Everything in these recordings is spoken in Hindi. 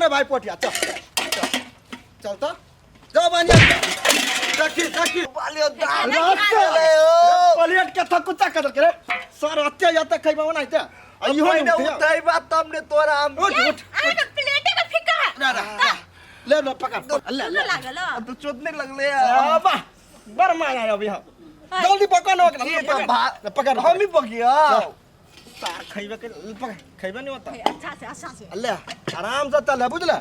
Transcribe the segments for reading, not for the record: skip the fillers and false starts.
ने भाई पोटिया चल चल तो जाओ बानिया देखी बालियो दाल प्लेट के थकुचा कर के सर अत्ते जाते खइबा नहीं ते अइहो ने उठाई बात तुमने तोरा हम उठ अरे प्लेट का फिका ले लो पकड़ ले ले लागल अब तो चोदने लगले बा बर माया अभी हां जल्दी पकड़ लो पकड़ हम ही पकिया तार खइबे के पकड़ खइबे नहीं होता अच्छा से अल्लाह आराम से चल बुझला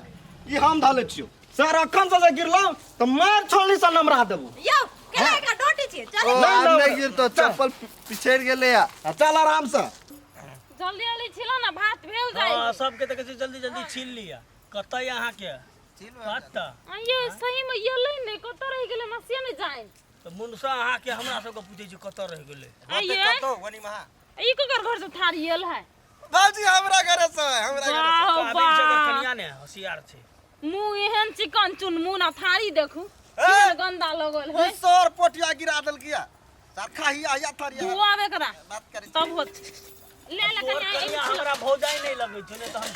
ई हम धाले छियो सर अखन से गिरलो तो मार छोड़ी से नमरा देबो यो केला का डोटी छे चल नहीं गिर तो चप्पल पिछड़ गेले चल आराम से जल्दी जल्दी छिलो ना भात भेल जाई हां सबके त कैसे जल्दी जल्दी छीन लिया कत यहां के कत ये सही में ये ले ने कत रह गेले नसिया नहीं जाए तो मुनसा अहां के हमरा सब के पूछे छी कत रह गेले आइए तो वनी महा ई को घर से थारियल है बाजी हमरा घर से हमरा घर से अभी जगह कनिया ने होशियार छे मुंह एहन चिकन चुन मुंह ना थारी देखू कितना गंदा लगल है सर पोटिया गिरा देल किया सरखा ही आया थारिया तू आवे करा बात करी तब होत ले कनिया हमरा भौजाई नहीं लगे छे ने तो हम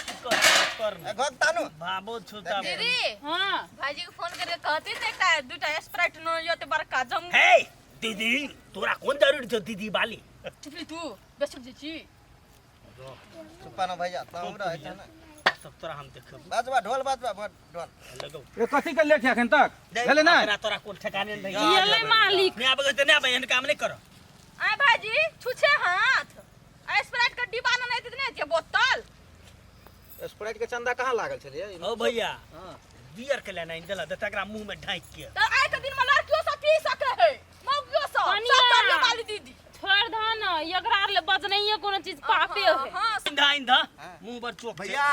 कर भक्तानु बाबो छुता दीदी हां भाजी को फोन करे कहती थे का दुटा स्प्राइट न योते बरका जम हे दीदी तोरा कौन जरूरी छ दीदी बाली चुपली तू बेसुक जी सुपाना भैया तो हमरा है ना तब तोरा हम देखब बाजवा ढोल बाजवा ढोल लगो ये कथी के लेखे अखन तक भेले ना तोरा कोन ठिकाने नहीं ये ले मालिक नहीं आबे त नहीं आबे एहन काम नहीं करो आय भाजी छुछे हाथ स्प्राइट का डिब्बा न नहीं इतने जे बोतल स्प्राइट के चंदा कहां लागल छलिए ओ भैया बियर के लेना इन देला त तकरा मुंह में ढाक के तो आय के दिन में लड़कियों सब पी सके है मौगियों सब करियो वाली दीदी छोड़ द ना एकरा ले बजनैये कोनो चीज पापे है हां इंधा मुंह पर चोक भैया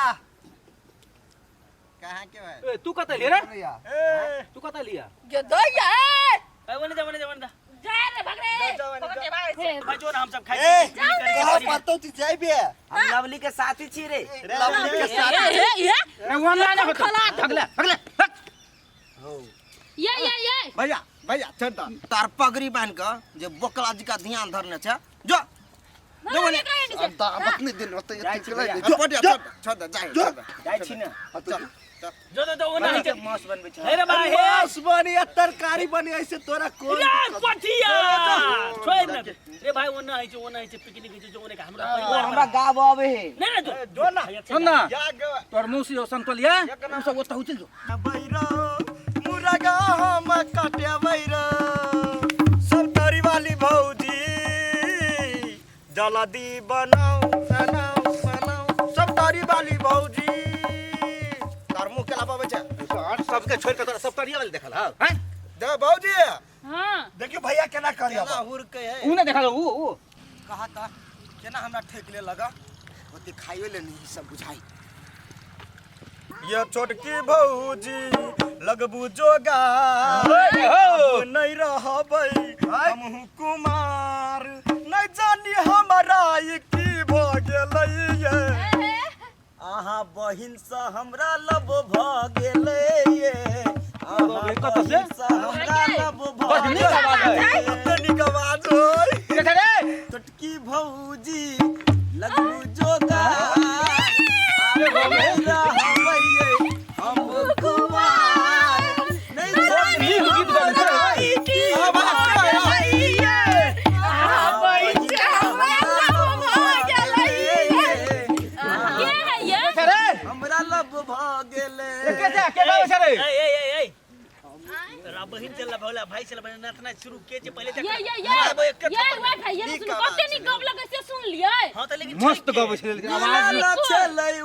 कहां के है ए तू कत ले रे तू कत लिया गे दैया ए वने जा जा रे भगरे पकड़ के भाई से भाई जो हम सब खाई कहां पतो तू जाइबे हम लवली के साथी छी रे लवली के साथ ये ए वनला ना होत भगले ये भैया चंदा तार पगड़ी बांध के जे बोकला जी का ध्यान धरने छ जो जो बने दावत नहीं दिन होते पोटिया छोड़ जाय छी ना जो ओना है मांस बनबे छ अरे भाई मांस बनी तरकारी बनी ऐसे तोरा कोन यार पठिया छोड़ ना रे भाई ओना है पिकनिक जो ओने का हमरा हमरा गाव आवे है नहीं जो ना सुन ना या तोर मुसी हो संतोलिया तू सब ओता उचल जो बैरा मुरगा हम काटे बैरा सब तारी वाली भौजी जल्दी बनाओ सब तारी वाली भौजी तार मुंह के लापावे छ सबके छोड़ के तोरा सब तरिया वाली देखल हां दे भौजी हां देखियो भैया केना करिया ना हुर के है ऊ ने देखल ऊ कहा था केना हमरा ठेकले लगा ओते खाइयो ले नहीं सब बुझाई ये छोटकी भौजी लगबू जोगा नहीं रहबै हम कुमार नहीं जानी हमरा की भ गेलै आहा बहिन से हमरा लब भ गेलै कत से हमरा लब भ बजनी का आवाज है तनी का आवाज होय देख रे छोटकी भौजी लगबू जोगा हम कुमार नहीं ई गीत गाने हमरा लब भ गेले के जा के गावे छ रे ए रा बहिन चला भोला भाई चला बना नाचना शुरू के जे पहले ये वे भाई ये सुन कते नी गब लगे से सुन लिया हां त लेकिन मस्त गावे छ लेकिन आवाज चलै उ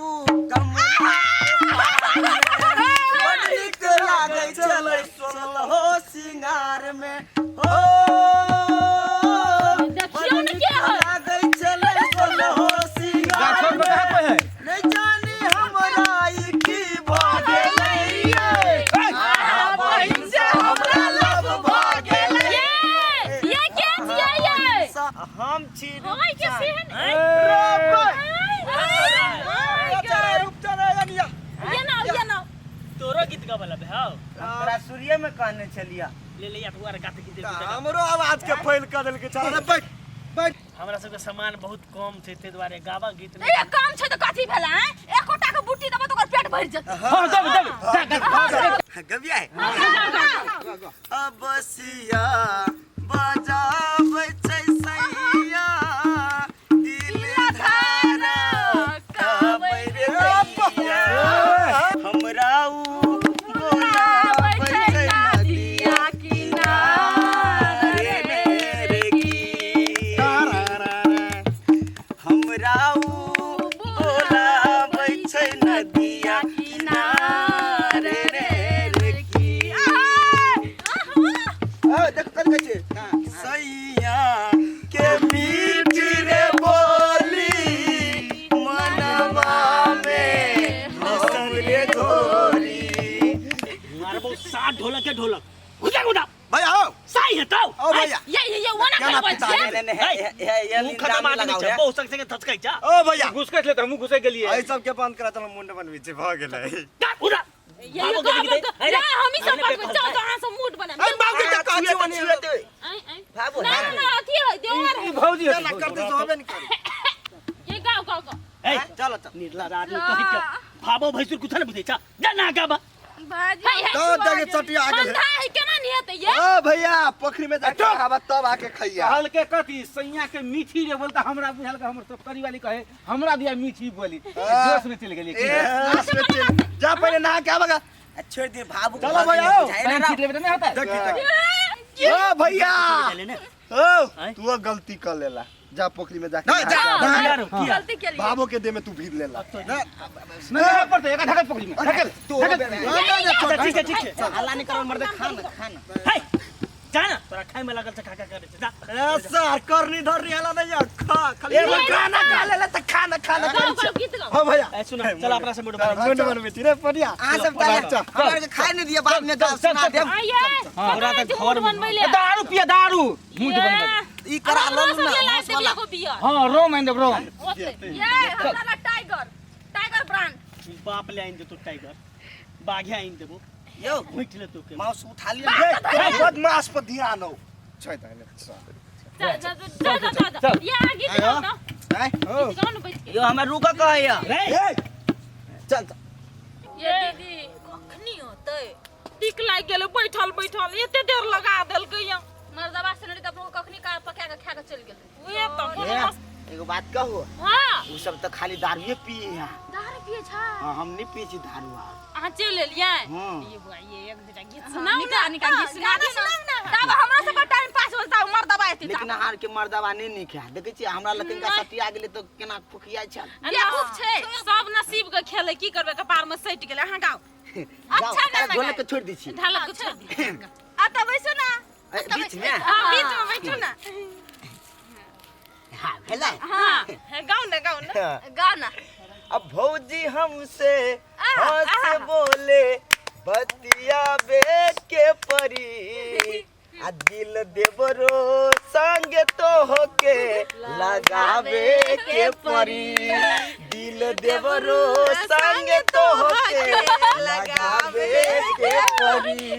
निक लागै चलै सोनल हो सिंगार में हो देखियो न के है लागै चलै सोनल हो सिंगार छोड़ के कहां पे है नहीं जानी हमरा ई की भ गेलै बहिन से हमरा लब भ गेलै ये के छिया ये हम छी होय के सेहन रुक चले अनिया ये ना तोरो गीत गावला बे हां तोरा सूर्य में कहने चलिया ले या तुआर गात गीत हमरो आवाज के फैल कर देल के चल बैठ हमरा सब के सामान बहुत कम थे ते द्वारे गावा गीत ए काम छ त कथि भेला एको टाका बुट्टी दबो त ओकर पेट बढ़ जाता हां दब गबिया है अब बसिया बजाबै छै सैया दिल धारा काबै रे दैया हमरा उ बोलाबै छै नदिया किनारे रे की हमरा उ बोलाबै छै नदिया किनारे रे की देख कर के सैया के मीठी रे बोली मनवा में हंसम रे गोरी मारबो 60 ढोलक के ढोलक गुजा गुजा भैया आओ सही है तो ओ भैया ये वना क्या ना का पिता बच्चे ये मुंह खत्म आदमी छै बहुत सक से थचकै छ ओ भैया घुस के ले हम घुसे गेलिए आई सब के बंद करा त मुंड बनबी छै भ गेलै उड़ा ये हम ही सब पर चल तो हां से मूड बना आई बाबू के काची बनी बाबू ना ना अथी है देवर है भौजी ना करते तो होबे नहीं करे ये गाँव ए चलो चल निर्ला रानी कहि के भाबो भैसुर कुछ न बुझै छ जा ना गाबा बाजी तो देखे चटिया आ गेल बंधा है केना नहीं है ये ओ भैया पोखरी में जाके खावा तब आके खइया कहल के कथी सैया के मीठी रे बोलता हमरा बुझल के हमर सब परिवाली कहे हमरा दिया मीठी बोली जोश में चल गेलिए जा पहले नहा के आवेगा छोड़ दे बाबू चलो भैया आओ ठीक लेबे नहीं होता देखी ओ भैया ओ तू गलती कर लेला जा पोखरी में जाके यार की गलती के लिए बाबो के दे में तू भीड़ लेला नहीं पड़ते एक ढकल पकड़ी में ढकल ठीक है हल्ला नहीं करो मर्दे खाना हाय जाना तोरा खाए में लागल छ खा करे छ जा सर करनी धरनी हला नहीं खा खाली खाना खा लेला त खाना खाना गाँव गीत गाओ हां भैया ए सुन चल अपना से मुंड बना मुंड बनबी रे बढ़िया आ सब हमरा के खाए नहीं दिया बाद में सुना दे आये हमरा त घर में बनबैले दारू पिया दारू मुंह बंद ई करा लो ना वाला को बियर हां रोम एंड रोम ये हमारा टाइगर ब्रांड बाप ले आइन दे तो टाइगर बाघिया आइन देबो यो उठले तो के माउस उठा लिया बदमाश पर ध्यान हो छै त जा ये आगे गाओ ना है गीत गाओ ना बैठ के यो हमरा रुका कहया रे चल ये दीदी कखनी होतै टिक लाग गेल बैठल एते देर लगा देलकै या मर्दबा से नहीं तो कखनी का पका के खा के चल गेल ओए त कोनो एगो बात कहू हां उ सब त खाली दारूए पिए हैं दारू पिए छा हां हम नहीं पिए छी दारू अहाँ चल एलियै हां ये बुआ ये एक दूटा गीत सुनाओ निका गीत सुनाओ ना तब हमरा सब टाइम पास होता मर्दबा एते लेकिन हार के मर्दवा नहीं निखा देखे छी हमरा लकिन का सटिया गेले तो केना फुकिया छ खूब छै सब नसीब के खेल की करबे कपार में सटि गेलै अहाँ गाओ अच्छा गाना ढोलक के छोड़ दी छी ढालक के छोड़ दी आ त बैसो ना बीच में हां बीच में बैठो ना हां भेला हां गाओ ना गाना अब भौजी हमसे हंस बोले बतिया बेच के परी आ दिल देवरो संग तो होके लगावे के परी दिल देवरो संग तो होके लगावे के परी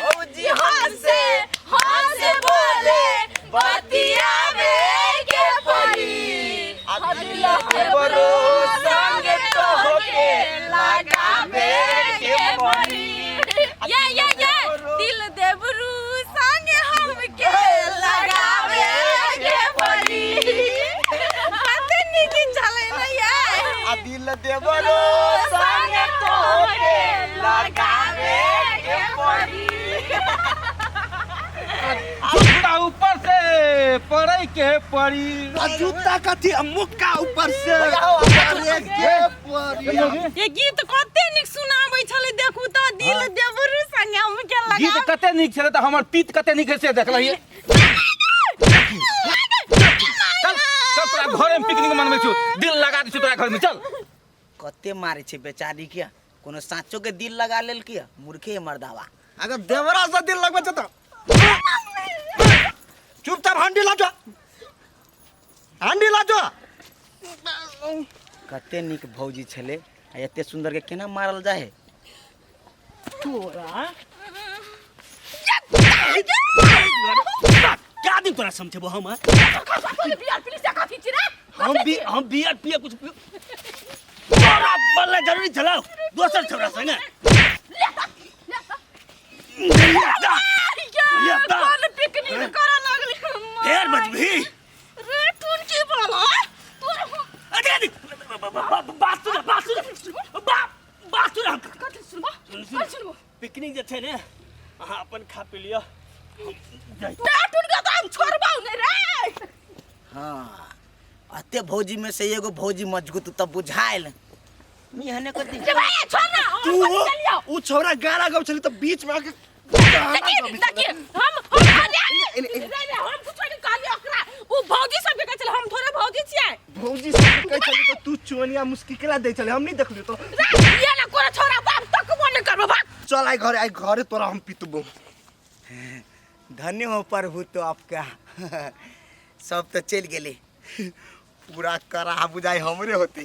भौजी हमसे हंस बोले बतिया के परी आ दिल देवरो संग तो होके लगावे के परी ये दिल देबरू संग हमके लगावे के पड़ी हाथे नीचे चले ना ये आ दिल देवरो संग तो होके लगावे के परी जूता ऊपर से पड़े के पड़ी जूता कथी मुक्का ऊपर से अरे के परिया ये गीत कते निक सुनाबै छले देखू त दिल देबरू संग हमके गीत लगावे कते निक छले त हमर पीत कते निक से देख लहिए चल तोरा घर में पिकनिक मनबै छु दिल लगा दी छु तोरा घर में चल कते मारे छे बेचारी के कोनो साचो के दिल लगा लेल किया मूर्खे मर्दावा अगर देवरा से दिल लगबे छ त चुपचाप हांडी ला जो कते निक भौजी छले आ एते सुंदर के केना मारल जाए तोरा क्या दिन तोरा समझबो हम बियार प्लीज का खींच रे हम बियर पिए कुछ तोरा बोले जरूरी चलाओ दोसर छोरा संगे कल पिकनिक करा लागली फेर बजबी रे टून की बोला तोर अरे बात सुन कट सुनबा सुनबो पिकनिक जे छै ने अहाँ अपन खा पी लिअ टून के तो हम छोड़बौ नै रे हां अते भौजी में से एगो भौजी मजबूत तब बुझाइल मिहने कर दी रे भाई छोड़ ना तू उ छोरा गाना गाउ छली त बीच में आके देखिए हम हम कुछ नहीं कहली ओकरा उ भौजी सब के कहै छल हम थोड़े भौजी छियै भौजी से कहै छली त तू चोनिया मुस्किकला दै छले हम नहीं देखलियो तो ये ना कोरा छोरा बाप तक बोल करबो भाग चल आई घरे तोरा हम पिटबो धन्य हो प्रभु तो आपका सब तो चल गेले पूरा करा बुझाई हमरे होते